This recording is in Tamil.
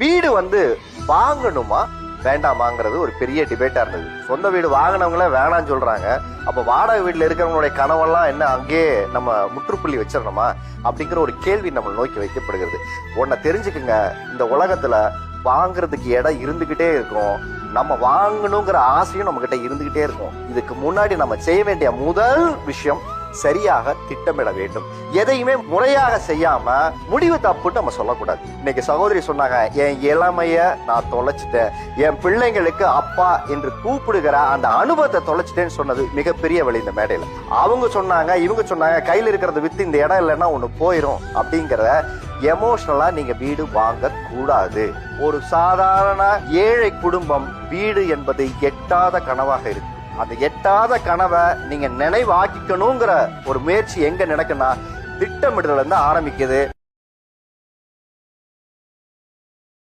வீடு வாங்கணுமா வேண்டாமாங்கிறது ஒரு பெரிய டிபேட்டா இருந்தது. சொந்த வீடு வாங்கினவங்களே வேணாம்னு சொல்றாங்க. அப்ப வாடகை வீட்டுல இருக்கிறவங்களுடைய கனவெல்லாம் என்ன அங்கேயே நம்ம முற்றுப்புள்ளி வச்சிடணுமா அப்படிங்கிற ஒரு கேள்வி நம்ம நோக்கி வைக்கப்படுகிறது. உன்னை தெரிஞ்சுக்குங்க, இந்த உலகத்துல வாங்குறதுக்கு இடம் இருந்துகிட்டே இருக்கும். நம்ம வாங்கணுங்கிற ஆசையும் நம்ம கிட்ட இருந்துகிட்டே இருக்கும். இதுக்கு முன்னாடி நம்ம செய்ய வேண்டிய முதல் விஷயம் சரியாக திட்டமிட வேண்டும். எதையுமே முறையாக செய்யாம முடிவு தப்புன்னு நம்ம சொல்லக்கூடாது. இன்னைக்கு சகோதரி சொன்னாங்க, என் இளமைய நான் தொலைச்சிட்டேன், என் பிள்ளைங்களுக்கு அப்பா என்று கூப்பிடுகிற அந்த அனுபவத்தை தொலைச்சிட்டேன்னு சொன்னது மிகப்பெரிய வழி. இந்த மேடையில அவங்க சொன்னாங்க, இவங்க சொன்னாங்க, கையில இருக்கிறத வித்து இந்த இடம் இல்லைன்னா ஒண்ணு போயிரும் அப்படிங்கிற எமோஷனலா நீங்க வீடு வாங்க கூடாது. ஒரு சாதாரண ஏழை குடும்பம் வீடு என்பது எட்டாத கனவாக இருக்கு. அந்த எட்டாத கனவை நீங்க நினைவாக்கிக்கணுங்கிற ஒரு முயற்சி எங்க நடக்குன்னா திட்டமிடுதல் ஆரம்பிக்குது.